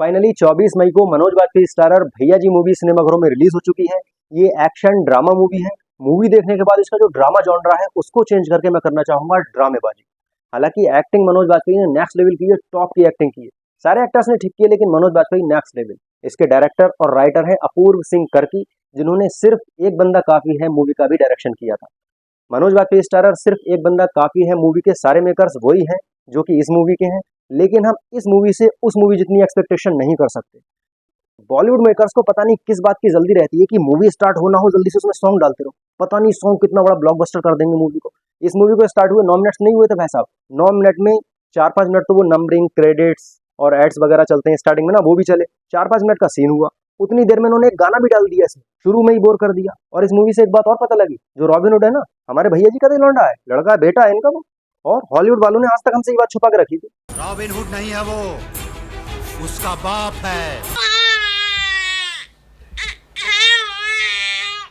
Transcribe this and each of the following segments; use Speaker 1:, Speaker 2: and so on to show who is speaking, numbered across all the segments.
Speaker 1: Finally 24 मई को Manoj Bajpayee starrer भैया जी movie सिनेमाघरों में रिलीज हो चुकी है। ये एक्शन ड्रामा मूवी है। मूवी देखने के बाद इसका जो ड्रामा जॉनरा है उसको चेंज करके मैं करना चाहूंगा ड्रामेबाजी। हालांकि एक्टिंग मनोज बाजपेयी ने नेक्स्ट लेवल की है, टॉप की एक्टिंग की है। सारे एक्टर्स ने ठीक किए लेकिन मनोज बाजपेयी नेक्स्ट लेवल। इसके डायरेक्टर और राइटर हैं अपूर्व सिंह कर्की, जिन्होंने सिर्फ एक बंदा काफी है मूवी का भी डायरेक्शन किया था। मनोज बाजपेयी स्टारर सिर्फ एक बंदा काफी है मूवी के सारे मेकर्स वही हैं जो कि इस मूवी के हैं, लेकिन हम इस मूवी से उस मूवी जितनी एक्सपेक्टेशन नहीं कर सकते। बॉलीवुड मेकर्स को पता नहीं किस बात की जल्दी रहती है कि मूवी स्टार्ट होना हो जल्दी से उसमें सॉन्ग डालते रहो। पता नहीं सॉन्ग कितना बड़ा ब्लॉकबस्टर कर देंगे मूवी को। इस मूवी को स्टार्ट हुए 9 मिनट्स नहीं हुए थे भाई साहब। 9 मिनट में 4-5 मिनट तो वो नंबरिंग, क्रेडिट्स और एड्स वगैरह चलते हैं स्टार्टिंग में ना, वो भी चले। 4-5 मिनट का सीन हुआ, उतनी देर में उन्होंने एक गाना भी डाल दिया इसमें, शुरू में ही बोर कर दिया। और इस मूवी से एक बात और पता लगी, जो रॉबिन हुड है ना, हमारे भैया जी का तो लौंडा है, लड़का है, बेटा है इनका वो। और हॉलीवुड वालों ने आज तक हमसे ये बात छुपा के रखी थी।
Speaker 2: रॉबिन हुड नहीं है वो, उसका बाप है।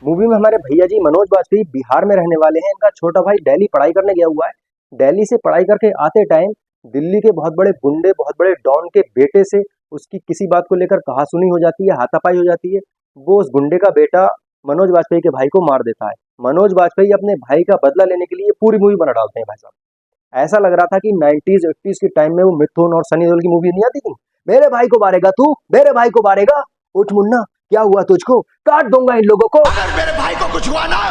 Speaker 1: मूवी में हमारे भैया जी मनोज बाजपेयी बिहार में रहने वाले हैं। इनका छोटा भाई दिल्ली पढ़ाई करने गया हुआ है। दिल्ली से पढ़ाई करके आते टाइम दिल्ली के बहुत बड़े गुंडे, बहुत बड़े डॉन के बेटे से उसकी किसी बात को लेकर कहासुनी हो जाती है, हाथापाई हो जाती है। वो उस गुंडे का बेटा मनोज बाजपेयी के भाई को मार देता है। मनोज बाजपेयी अपने भाई का बदला लेने के लिए पूरी मूवी बना डालते हैं भाई साहब। ऐसा लग रहा था कि 90s 80s के टाइम में वो मिथुन और सनी देओल की मूवी नहीं आती थी, मेरे भाई को मारेगा तू, मेरे भाई को मारेगा, उठ मुन्ना, क्या हुआ तुझको, काट दूंगा इन लोगों को,
Speaker 2: अगर मेरे भाई को कुछ हुआ ना।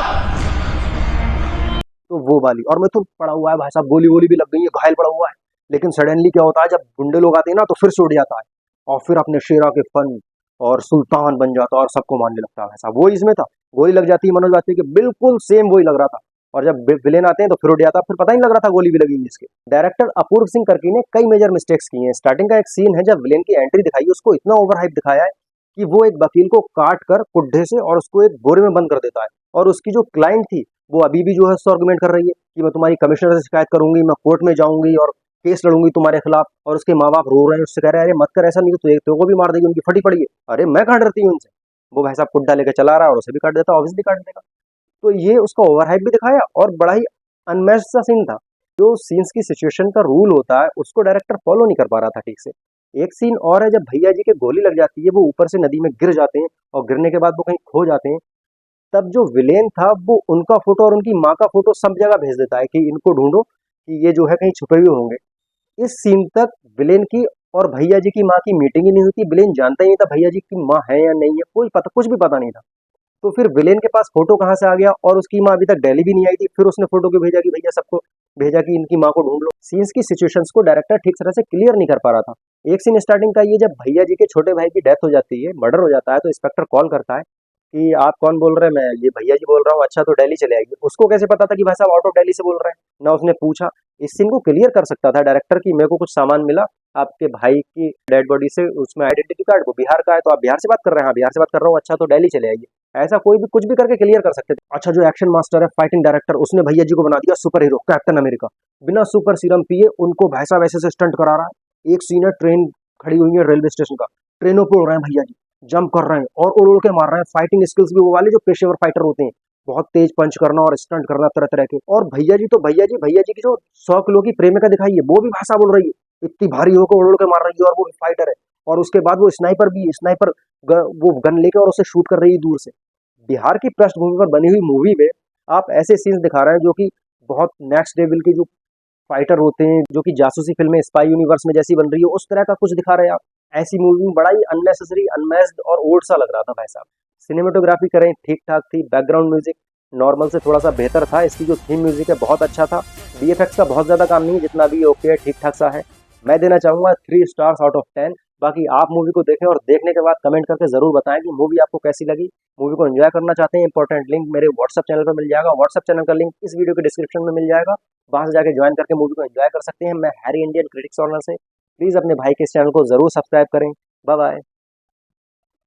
Speaker 1: तो वो वाली। और मिथुन पड़ा हुआ है भाई साहब, गोली वोली भी लग गई है, घायल पड़ा हुआ है। लेकिन सडनली क्या होता है, जब गुंडे लोग आते हैं ना तो फिर से उड़ जाता है और फिर अपने शेरा के फन और सुल्तान बन जाता है और सबको मारने लगता है भाई साहब। वो इसमें था, गोली लग जाती है मनोज बाजपेयी के, बिल्कुल सेम वही लग रहा था। और जब विलेन आते हैं तो फिर उड़ जाता, फिर पता ही नहीं लग रहा था गोली भी लगी हुई इसके। डायरेक्टर अपूर्व सिंह कर्की ने कई मेजर मिस्टेक्स की हैं। स्टार्टिंग का एक सीन है जब विलेन की एंट्री दिखाई है, उसको इतना ओवर हाइप दिखाया है कि वो एक वकील को काट कर कुड्ढे से और उसको एक बोरे में बंद कर देता है। और उसकी जो क्लाइंट थी वो अभी भी जो है उससे आर्गुमेंट कर रही है कि मैं तुम्हारी कमिश्नर से शिकायत करूंगी, मैं कोर्ट में जाऊंगी और केस लड़ूंगी तुम्हारे खिलाफ। और उसके माँ बाप रो रहे हैं, उससे कह रहे हैं अरे मत कर, ऐसा नहीं तो तेरे को भी मार देगी, उनकी फटी पड़ी है। अरे मैं कहाँ डरती हूँ उनसे। वो भाई साहब कुड्डा लेके चला रहा है और उसे भी काट देता, ऑब्वियसली काट देगा। तो ये उसका ओवरहाइप भी दिखाया और बड़ा ही अनमैच्ड सा सीन था। जो सीन्स की सिचुएशन का रूल होता है उसको डायरेक्टर फॉलो नहीं कर पा रहा था ठीक से। एक सीन और है जब भैया जी के गोली लग जाती है, वो ऊपर से नदी में गिर जाते हैं और गिरने के बाद वो कहीं खो जाते हैं। तब जो विलेन था वो उनका फोटो और उनकी माँ का फोटो सब जगह भेज देता है कि इनको ढूंढो, कि ये जो है कहीं छुपे हुए होंगे। इस सीन तक विलेन की और भैया जी की माँ की मीटिंग ही नहीं हुई थी। विलेन जानता ही नहीं था भैया जी की माँ है या नहीं है, कोई पता, कुछ भी पता नहीं था। तो फिर विलेन के पास फोटो कहाँ से आ गया, और उसकी माँ अभी तक दिल्ली भी नहीं आई थी। फिर उसने फोटो क्यों भेजा कि भैया सबको भेजा कि इनकी माँ को ढूंढ लो। सीन्स की सिचुएशंस को डायरेक्टर ठीक तरह से क्लियर नहीं कर पा रहा था। एक सीन स्टार्टिंग का ये, जब भैया जी के छोटे भाई की डेथ हो जाती है, मर्डर हो जाता है, तो इंस्पेक्टर कॉल करता है कि आप कौन बोल रहे हैं, मैं ये भैया जी बोल रहा हूँ। अच्छा तो दिल्ली चले आइए। उसको कैसे पता था कि भाई साहब आउट ऑफ दिल्ली से बोल रहे हैं, ना उसने पूछा। इस सीन को क्लियर कर सकता था डायरेक्टर कि मेरे को कुछ सामान मिला आपके भाई की डेड बॉडी से, उसमें आइडेंटिटी कार्ड, वो बिहार का है, तो आप बिहार से बात कर रहे हैं। हाँ बिहार से बात कर रहा हूँ। अच्छा तो दिल्ली चले आइए। ऐसा कोई भी कुछ भी करके क्लियर कर सकते थे। अच्छा जो एक्शन मास्टर है, फाइटिंग डायरेक्टर, उसने भैया जी को बना दिया सुपर हीरो, कैप्टन अमेरिका। बिना सुपर सीरम पिए उनको भाई साहब ऐसे से स्टंट करा रहा है। एक सीन है, ट्रेन खड़ी हुई है रेलवे स्टेशन का, ट्रेनों पे उड़ रहे हैं भैया जी, जंप कर रहे हैं और उड़ उड़ के मार रहे हैं। फाइटिंग स्किल्स भी वो वाले जो पेशेवर फाइटर होते हैं, बहुत तेज पंच करना और स्टंट करना तरह तरह के। और भैया जी तो भैया जी की जो 100 किलो की प्रेमिका दिखाई है वो भी भाषा बोल रही है, इतनी भारी होकर उड़ उड़ के मार रही है, और वो भी फाइटर है। और उसके बाद वो स्नाइपर भी, स्नाइपर वो गन लेकर और उसे शूट कर रही है दूर से। बिहार की पृष्ठभूमि पर बनी हुई मूवी में आप ऐसे सीन्स दिखा रहे हैं जो कि बहुत नेक्स्ट लेवल के जो फाइटर होते हैं, जो कि जासूसी फिल्में स्पाई यूनिवर्स में जैसी बन रही है उस तरह का कुछ दिखा रहे हैं आप। ऐसी मूवी में बड़ा ही अननेसेसरी, अनमैच्ड और ओल्ड सा लग रहा था भाई साहब। सिनेमेटोग्राफी करें ठीक ठाक थी, बैकग्राउंड म्यूजिक नॉर्मल से थोड़ा सा बेहतर था। इसकी जो थीम म्यूजिक है बहुत अच्छा था। वीएफएक्स का बहुत ज्यादा काम नहीं है, जितना भी ओके है, ठीक ठाक सा है। मैं देना चाहूंगा 3 स्टार्स आउट ऑफ 10। बाकी आप मूवी को देखें और देखने के बाद कमेंट करके जरूर बताएं कि मूवी आपको कैसी लगी। मूवी को एंजॉय करना चाहते हैं, इंपॉर्टेंट लिंक मेरे व्हाट्सएप चैनल पर मिल जाएगा। व्हाट्सएप चैनल का लिंक इस वीडियो के डिस्क्रिप्शन में मिल जाएगा, वहां से जाके ज्वाइन करके मूवी को एंजॉय कर सकते हैं। मैं हैरी इंडियन क्रिटिक्स ऑनर से, प्लीज अपने भाई के इस चैनल को जरूर सब्सक्राइब करें। Bye bye.